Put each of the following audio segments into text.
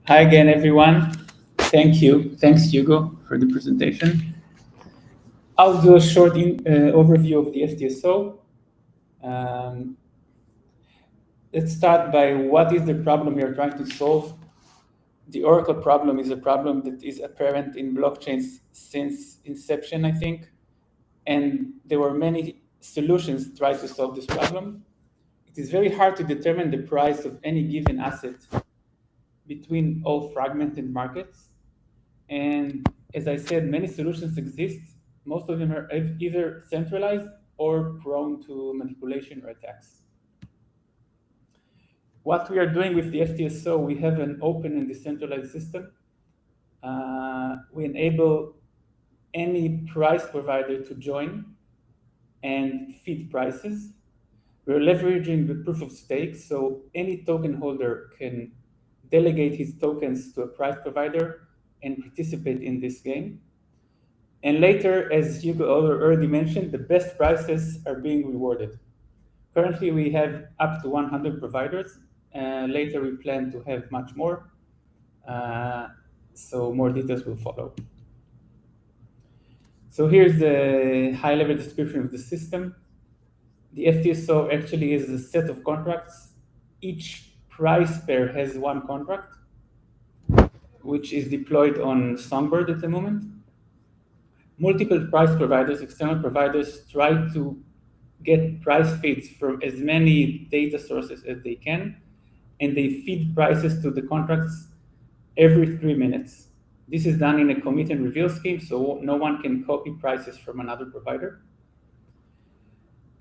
Hi again, everyone. Thank you. Thanks, Hugo, for the presentation. I'll do a short overview of the FTSO. Let's start by what is the problem we are trying to solve. The Oracle problem is a problem that is apparent in blockchains since inception, I think. And there were many solutions tried to solve this problem. It is very hard to determine the price of any given asset between all fragmented markets. And as I said, many solutions exist. Most of them are either centralized or prone to manipulation or attacks. What we are doing with the FTSO, we have an open and decentralized system. We enable any price provider to join and feed prices. We're leveraging the proof of stake, so any token holder can delegate his tokens to a price provider and participate in this game. And later, as Hugo already mentioned, the best prices are being rewarded. Currently, we have up to 100 providers. Later, we plan to have much more. So more details will follow. So here's the high-level description of the system. The FTSO actually is a set of contracts. Each price pair has one contract, which is deployed on Songbird at the moment. Multiple price providers, external providers, try to get price feeds from as many data sources as they can, and they feed prices to the contracts every 3 minutes. This is done in a commit and reveal scheme, so no one can copy prices from another provider.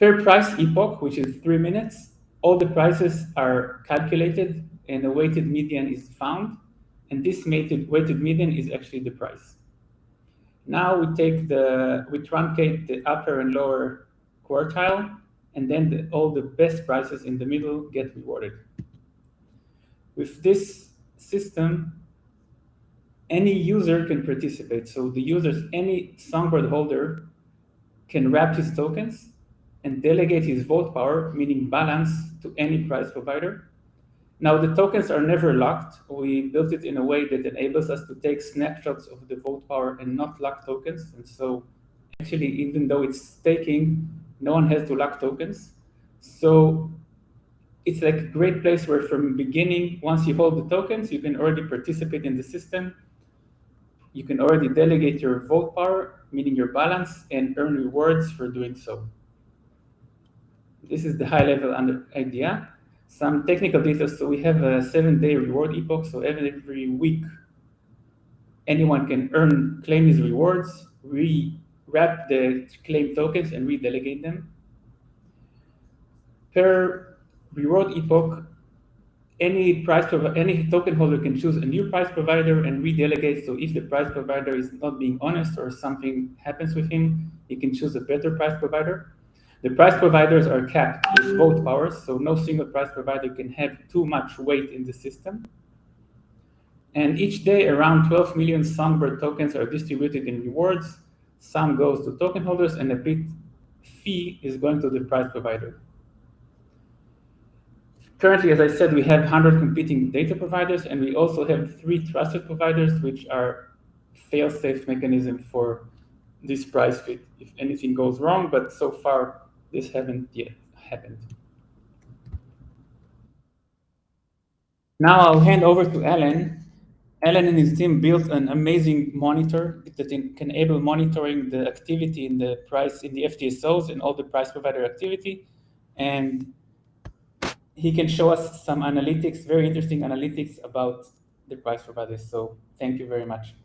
Per price epoch, which is 3 minutes, all the prices are calculated and a weighted median is found, and this weighted median is actually the price. Now we truncate the upper and lower quartile, and then all the best prices in the middle get rewarded. With this system, any user can participate. So any Songbird holder can wrap his tokens and delegate his vote power, meaning balance, to any price provider. Now, the tokens are never locked. We built it in a way that enables us to take snapshots of the vote power and not lock tokens. And so actually, even though it's staking, no one has to lock tokens. So it's like a great place where from the beginning, once you hold the tokens, you can already participate in the system. You can already delegate your vote power, meaning your balance, and earn rewards for doing so. This is the high-level idea. Some technical details. So we have a 7-day reward epoch. So every week, anyone can claim his rewards, wrap the claim tokens, and redelegate them. Per reward epoch, any token holder can choose a new price provider and redelegate. So if the price provider is not being honest or something happens with him, he can choose a better price provider. The price providers are capped with vote powers, so no single price provider can have too much weight in the system. And each day, around 12 million Songbird tokens are distributed in rewards. Some goes to token holders, and a bit fee is going to the price provider. Currently, as I said, we have 100 competing data providers, and we also have 3 trusted providers, which are fail-safe mechanism for this price feed if anything goes wrong, but so far, this hasn't yet happened. Now I'll hand over to Alen. Alen and his team built an amazing monitor that can enable monitoring the activity in the FTSOs and all the price provider activity. And he can show us some analytics, very interesting analytics about the price providers. So thank you very much.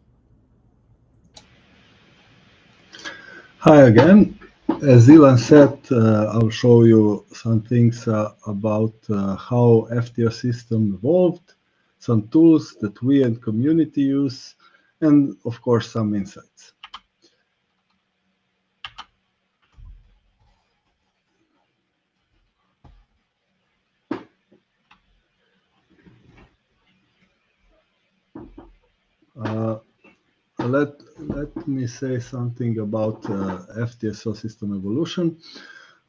Hi again. As Ilan said, I'll show you some things about how FTO system evolved, some tools that we and community use, and of course some insights. Let me say something about FTSO system evolution.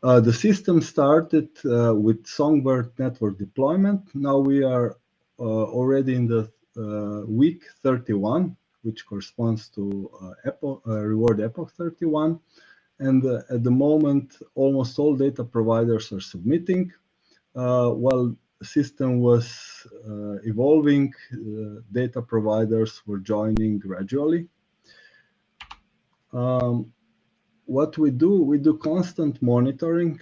The system started with Songbird network deployment. Now we are already in the week 31, which corresponds to reward epoch 31. And at the moment, almost all data providers are submitting. While the system was evolving, data providers were joining gradually. What we do constant monitoring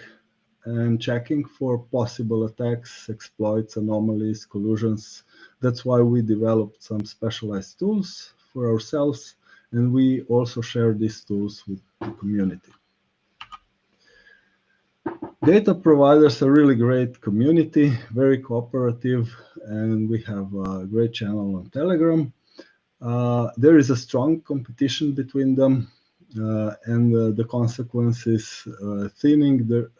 and checking for possible attacks, exploits, anomalies, collusions. That's why we developed some specialized tools for ourselves, and we also share these tools with the community. Data providers are really great community, very cooperative, and we have a great channel on Telegram. There is a strong competition between them, and the consequence is thinning the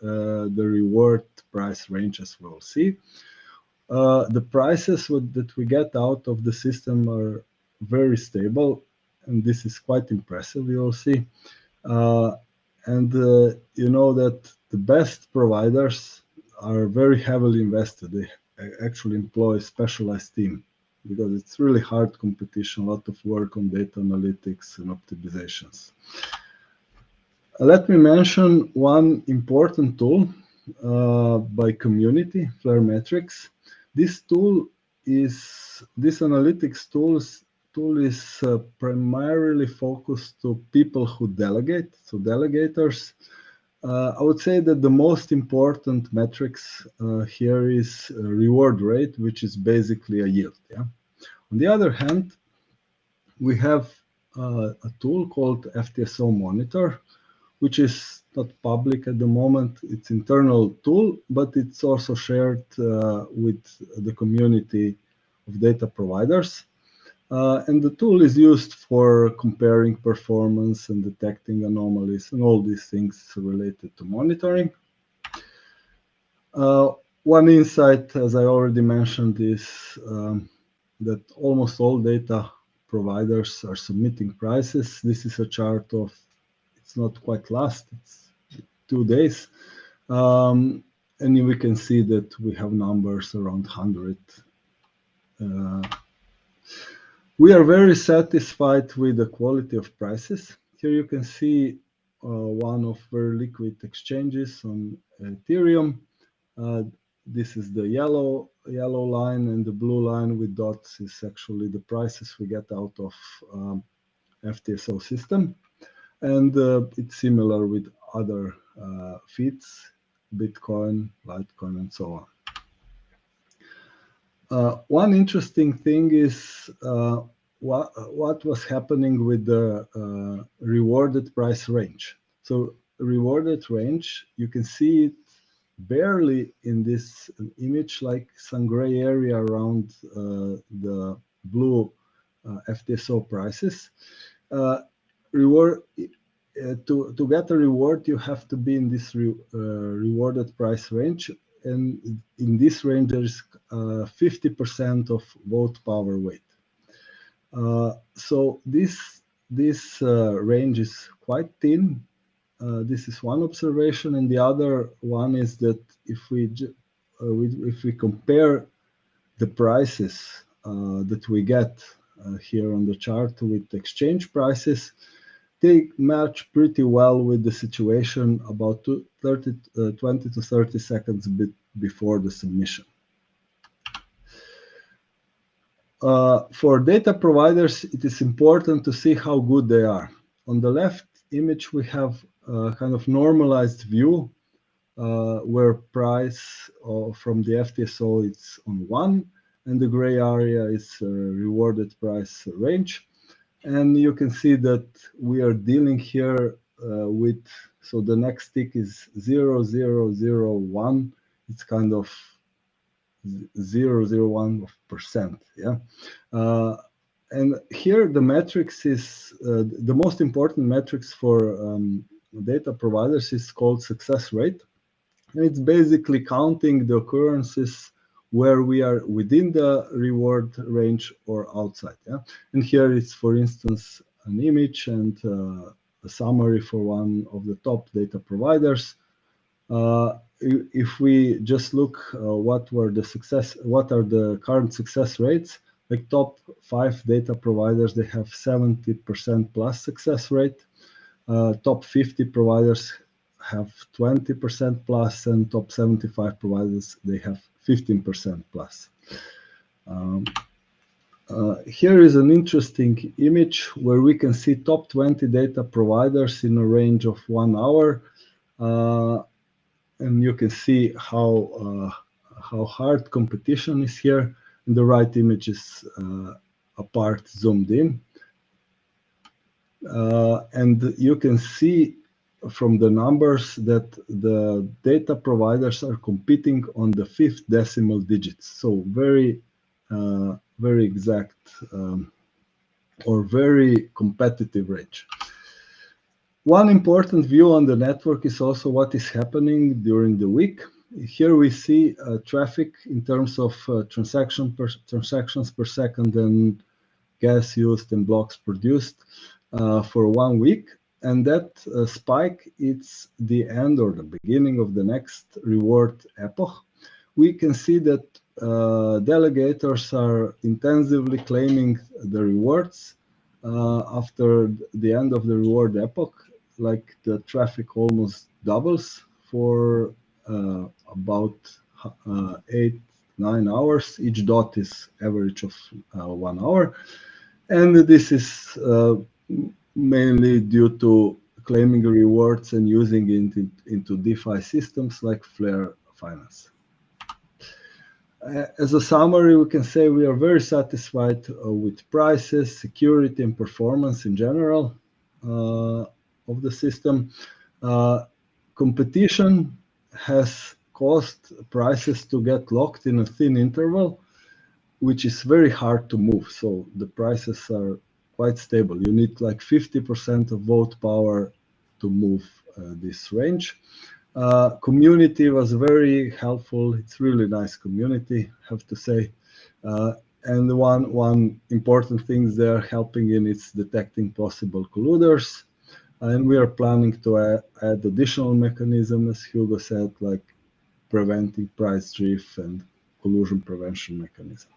reward price range, as we'll see. The prices that we get out of the system are very stable, and this is quite impressive, you'll see. And you know that the best providers are very heavily invested. They actually employ a specialized team because it's really hard competition, a lot of work on data analytics and optimizations. Let me mention one important tool by community, Flaremetrics. This analytics tool is primarily focused to people who delegate, so delegators. I would say that the most important metrics here is reward rate, which is basically a yield. Yeah. On the other hand, we have a tool called FTSO Monitor, which is not public at the moment. It's internal tool, but it's also shared with the community of data providers. And the tool is used for comparing performance and detecting anomalies and all these things related to monitoring. One insight, as I already mentioned, is that almost all data providers are submitting prices. This is a chart of, it's not quite last, it's 2 days. And we can see that we have numbers around 100. We are very satisfied with the quality of prices. Here you can see one of very liquid exchanges on Ethereum. This is the yellow line, and the blue line with dots is actually the prices we get out of FTSO system. And it's similar with other feeds, Bitcoin, Litecoin, and so on. One interesting thing is what was happening with the rewarded price range. So rewarded range, you can see it barely in this image, like some gray area around the blue FTSO prices. To get a reward, you have to be in this rewarded price range. And in this range, there is 50% of vote power weight. So this range is quite thin. This is one observation, and the other one is that if we compare the prices that we get here on the chart with exchange prices, they match pretty well with the situation about 20 to 30 seconds before the submission. For data providers, it is important to see how good they are. On the left image, we have a kind of normalized view where price from the FTSO is on 1, and the gray area is rewarded price range. And you can see that we are dealing here with, so the next tick is 0.001. It's kind of 0.01%. Yeah. And here the metrics is, the most important metrics for data providers is called success rate. And it's basically counting the occurrences where we are within the reward range or outside. Yeah? And here it's, for instance, an image and a summary for one of the top data providers. If we just look what are the current success rates, Like top 5 data providers, they have 70% plus success rate. Top 50 providers have 20% plus, and top 75 providers, they have 15% plus. Here is an interesting image where we can see top 20 data providers in a range of 1 hour. And you can see how hard competition is here. And the right image is apart zoomed in. And you can see from the numbers that the data providers are competing on the 5th decimal digits. So very exact or very competitive range. One important view on the network is also what is happening during the week. Here we see traffic in terms of transactions per second and gas used and blocks produced for 1 week. And that spike, it's the end or the beginning of the next reward epoch. We can see that delegators are intensively claiming the rewards after the end of the reward epoch. Like the traffic almost doubles for about 8-9 hours. Each dot is average of 1 hour. And this is mainly due to claiming rewards and using it into DeFi systems like Flare Finance. As a summary, we can say we are very satisfied with prices, security, and performance in general of the system. Competition has caused prices to get locked in a thin interval, which is very hard to move. So the prices are quite stable. You need like 50% of vote power to move this range. Community was very helpful. It's really nice community, I have to say. And one important thing they're helping in is detecting possible colluders. And we are planning to add additional mechanism, as Hugo said, like preventing price drift and collusion prevention mechanism.